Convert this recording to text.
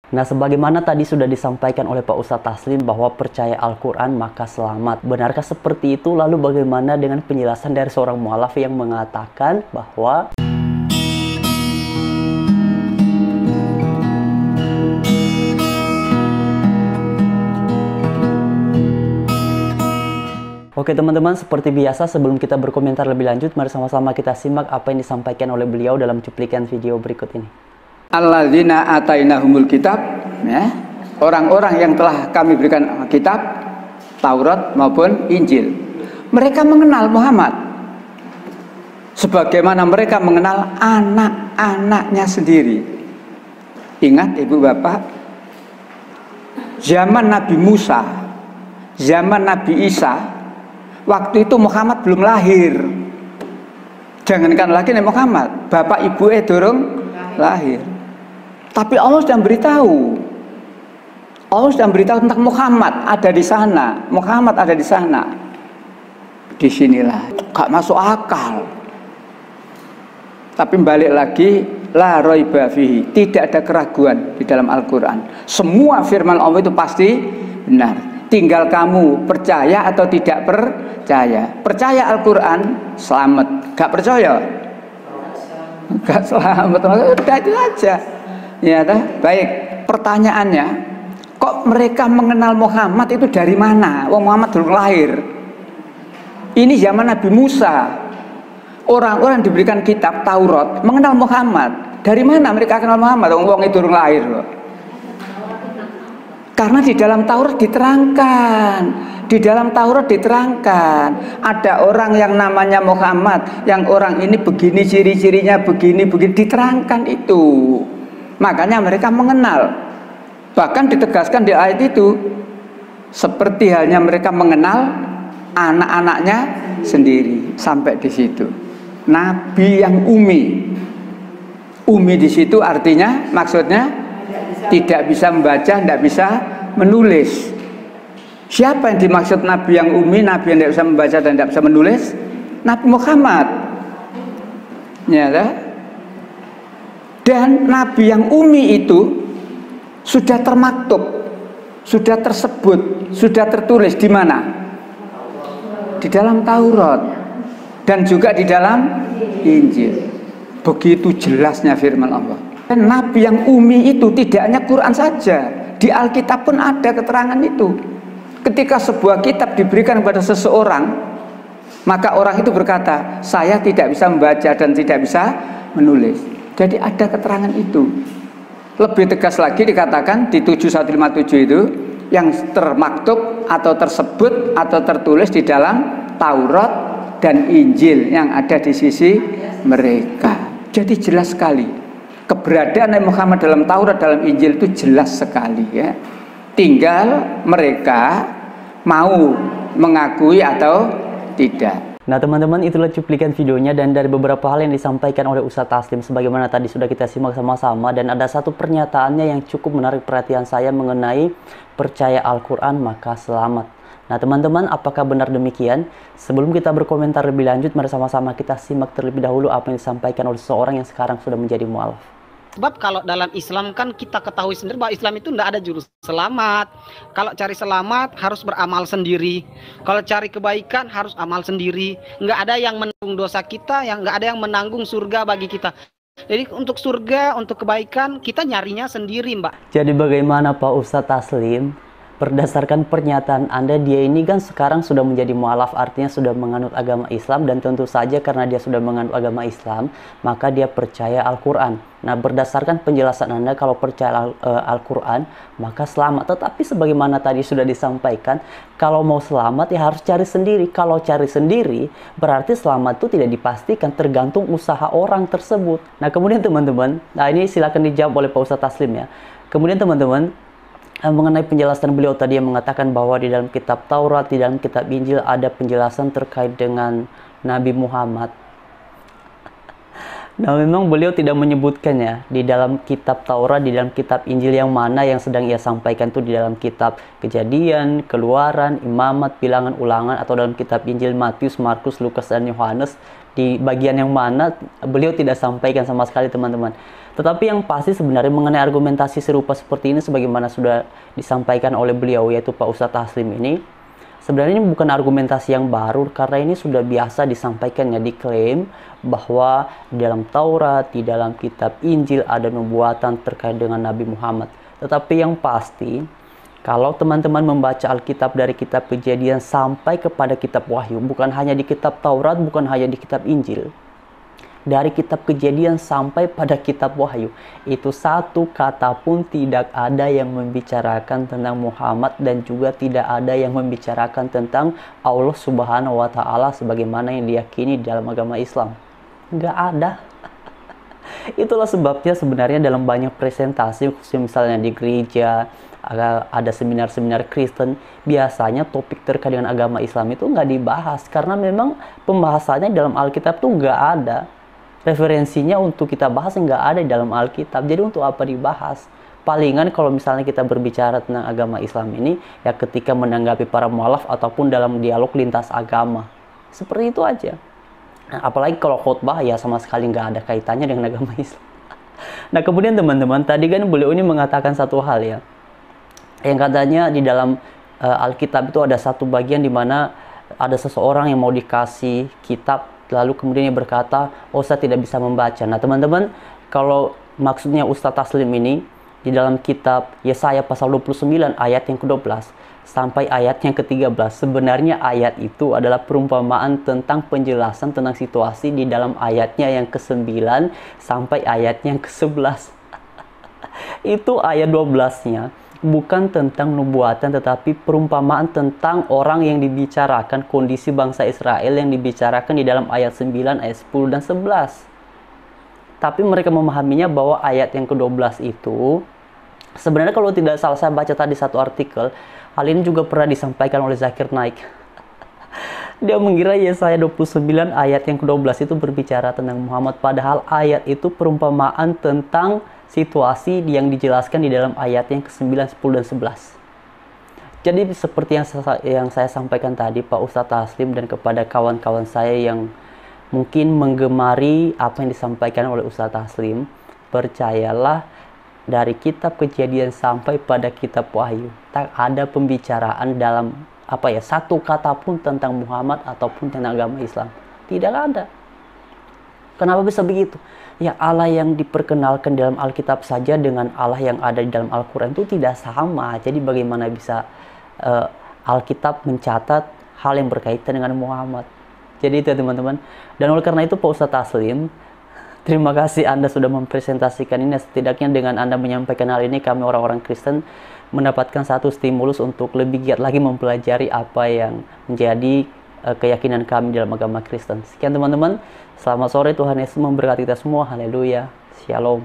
Nah, sebagaimana tadi sudah disampaikan oleh Pak Ustadz Taslim bahwa percaya Al-Quran maka selamat. Benarkah seperti itu? Lalu bagaimana dengan penjelasan dari seorang mu'alaf yang mengatakan bahwa Oke teman-teman, seperti biasa sebelum kita berkomentar lebih lanjut, mari sama-sama kita simak apa yang disampaikan oleh beliau dalam cuplikan video berikut ini. Alladzina atainahumul kitab, ya, orang-orang yang telah kami berikan kitab, Taurat maupun Injil. Mereka mengenal Muhammad sebagaimana mereka mengenal anak-anaknya sendiri. Ingat ibu bapak, zaman Nabi Musa, zaman Nabi Isa, waktu itu Muhammad belum lahir. Jangankan lagi nih Muhammad, bapak ibu durung lahir. Tapi Allah sudah beritahu. Allah sudah beritahu tentang Muhammad ada di sana. Muhammad ada di sana. Disinilah gak masuk akal. Tapi balik lagi, la raiba fihi, tidak ada keraguan di dalam Al-Quran. Semua firman Allah itu pasti benar. Tinggal kamu percaya atau tidak percaya. Percaya Al-Quran, selamat. Gak percaya? Gak selamat. Udah itu aja. Ya, baik. Pertanyaannya, kok mereka mengenal Muhammad itu dari mana? Wong Muhammad belum lahir. Ini zaman Nabi Musa. Orang-orang yang diberikan kitab Taurat mengenal Muhammad. Dari mana mereka kenal Muhammad? Wong itu belum lahir loh. Karena di dalam Taurat diterangkan, ada orang yang namanya Muhammad, yang orang ini begini ciri-cirinya, begini diterangkan itu. Makanya mereka mengenal. Bahkan ditegaskan di ayat itu, seperti halnya mereka mengenal anak-anaknya sendiri. Sampai di situ. Nabi yang umi. Umi di situ artinya, maksudnya tidak bisa membaca, tidak bisa menulis. Siapa yang dimaksud Nabi yang umi, Nabi yang tidak bisa membaca dan tidak bisa menulis? Nabi Muhammad. Ya, dan Nabi yang umi itu sudah termaktub, sudah tersebut, sudah tertulis di mana? Di dalam Taurat dan juga di dalam Injil. Begitu jelasnya firman Allah. Dan Nabi yang umi itu tidak hanya Quran saja, di Alkitab pun ada keterangan itu. Ketika sebuah kitab diberikan kepada seseorang, maka orang itu berkata, saya tidak bisa membaca dan tidak bisa menulis. Jadi ada keterangan itu. Lebih tegas lagi dikatakan di 7157 itu, yang termaktub atau tersebut atau tertulis di dalam Taurat dan Injil yang ada di sisi mereka. Jadi jelas sekali. Keberadaan Nabi Muhammad dalam Taurat, dalam Injil itu jelas sekali ya. Tinggal mereka mau mengakui atau tidak. Nah teman-teman, itulah cuplikan videonya dan dari beberapa hal yang disampaikan oleh Ustadz Taslim sebagaimana tadi sudah kita simak sama-sama, dan ada satu pernyataannya yang cukup menarik perhatian saya mengenai percaya Al-Quran maka selamat. Nah teman-teman, apakah benar demikian? Sebelum kita berkomentar lebih lanjut, mari sama-sama kita simak terlebih dahulu apa yang disampaikan oleh seseorang yang sekarang sudah menjadi mu'alaf. Sebab kalau dalam Islam kan kita ketahui sendiri bahwa Islam itu tidak ada jurus selamat. Kalau cari selamat harus beramal sendiri. Kalau cari kebaikan harus amal sendiri. Nggak ada yang menanggung dosa kita, yang nggak ada yang menanggung surga bagi kita. Jadi untuk surga, untuk kebaikan kita nyarinya sendiri, Mbak. Jadi bagaimana Pak Ustadz Taslim? Berdasarkan pernyataan Anda, dia ini kan sekarang sudah menjadi mu'alaf, artinya sudah menganut agama Islam, dan tentu saja karena dia sudah menganut agama Islam, maka dia percaya Al-Quran. Nah, berdasarkan penjelasan Anda, kalau percaya Al-Quran, maka selamat. Tetapi sebagaimana tadi sudah disampaikan, kalau mau selamat ya harus cari sendiri. Kalau cari sendiri, berarti selamat itu tidak dipastikan, tergantung usaha orang tersebut. Nah, kemudian teman-teman, nah ini silakan dijawab oleh Pak Ustadz Taslim ya. Kemudian teman-teman, mengenai penjelasan beliau tadi yang mengatakan bahwa di dalam kitab Taurat, di dalam kitab Injil ada penjelasan terkait dengan Nabi Muhammad. Nah memang beliau tidak menyebutkannya di dalam kitab Taurat, di dalam kitab Injil yang mana yang sedang ia sampaikan itu di dalam kitab Kejadian, Keluaran, Imamat, Bilangan, Ulangan, atau dalam kitab Injil Matius, Markus, Lukas, dan Yohanes. Di bagian yang mana beliau tidak sampaikan sama sekali teman-teman. Tetapi yang pasti sebenarnya mengenai argumentasi serupa seperti ini sebagaimana sudah disampaikan oleh beliau, yaitu Pak Ustadz Taslim ini, sebenarnya ini bukan argumentasi yang baru karena ini sudah biasa disampaikannya, diklaim bahwa di dalam Taurat, di dalam kitab Injil ada nubuatan terkait dengan Nabi Muhammad. Tetapi yang pasti, kalau teman-teman membaca Alkitab dari kitab Kejadian sampai kepada kitab Wahyu, bukan hanya di kitab Taurat, bukan hanya di kitab Injil, dari kitab Kejadian sampai pada kitab Wahyu, itu satu kata pun tidak ada yang membicarakan tentang Muhammad dan juga tidak ada yang membicarakan tentang Allah Subhanahu wa Ta'ala sebagaimana yang diyakini di dalam agama Islam. Nggak ada. Itulah sebabnya sebenarnya dalam banyak presentasi, khususnya misalnya di gereja, ada seminar-seminar Kristen, biasanya topik terkait dengan agama Islam itu nggak dibahas karena memang pembahasannya dalam Alkitab tuh nggak ada. Referensinya untuk kita bahas nggak ada di dalam Alkitab. Jadi untuk apa dibahas? Palingan kalau misalnya kita berbicara tentang agama Islam ini, ya ketika menanggapi para mualaf ataupun dalam dialog lintas agama. Seperti itu aja. Nah, apalagi kalau khotbah ya sama sekali nggak ada kaitannya dengan agama Islam. Nah kemudian teman-teman, tadi kan beliau ini mengatakan satu hal ya, yang katanya di dalam Alkitab itu ada satu bagian di mana ada seseorang yang mau dikasih kitab, lalu kemudian dia berkata, oh saya tidak bisa membaca. Nah teman-teman, kalau maksudnya Ustadz Taslim ini, di dalam kitab Yesaya pasal 29 ayat yang ke-12 sampai ayat yang ke-13, sebenarnya ayat itu adalah perumpamaan tentang penjelasan tentang situasi di dalam ayatnya yang ke-9 sampai ayatnya yang ke-11. Itu ayat 12-nya bukan tentang nubuatan, tetapi perumpamaan tentang orang yang dibicarakan, kondisi bangsa Israel yang dibicarakan di dalam ayat 9, ayat 10, dan 11. Tapi mereka memahaminya bahwa ayat yang ke-12 itu, sebenarnya kalau tidak salah saya baca tadi satu artikel, hal ini juga pernah disampaikan oleh Zakir Naik. Dia mengira Yesaya 29 ayat yang ke-12 itu berbicara tentang Muhammad, padahal ayat itu perumpamaan tentang situasi yang dijelaskan di dalam ayat yang ke-9, 10, dan 11. Jadi seperti yang saya sampaikan tadi Pak Ustadz Taslim dan kepada kawan-kawan saya yang mungkin menggemari apa yang disampaikan oleh Ustadz Taslim, percayalah dari kitab Kejadian sampai pada kitab Wahyu, tak ada pembicaraan dalam satu kata pun tentang Muhammad ataupun tentang agama Islam. Tidak ada. Kenapa bisa begitu? Ya Allah yang diperkenalkan dalam Alkitab saja dengan Allah yang ada di dalam Al-Quran itu tidak sama. Jadi bagaimana bisa Alkitab mencatat hal yang berkaitan dengan Muhammad? Jadi itu teman-teman. Dan oleh karena itu Pak Ustadz Taslim, terima kasih Anda sudah mempresentasikan ini. Setidaknya dengan Anda menyampaikan hal ini, kami orang-orang Kristen mendapatkan satu stimulus untuk lebih giat lagi mempelajari apa yang menjadi keyakinan kami dalam agama Kristen. Sekian teman-teman, selamat sore, Tuhan Yesus memberkati kita semua. Haleluya, Shalom.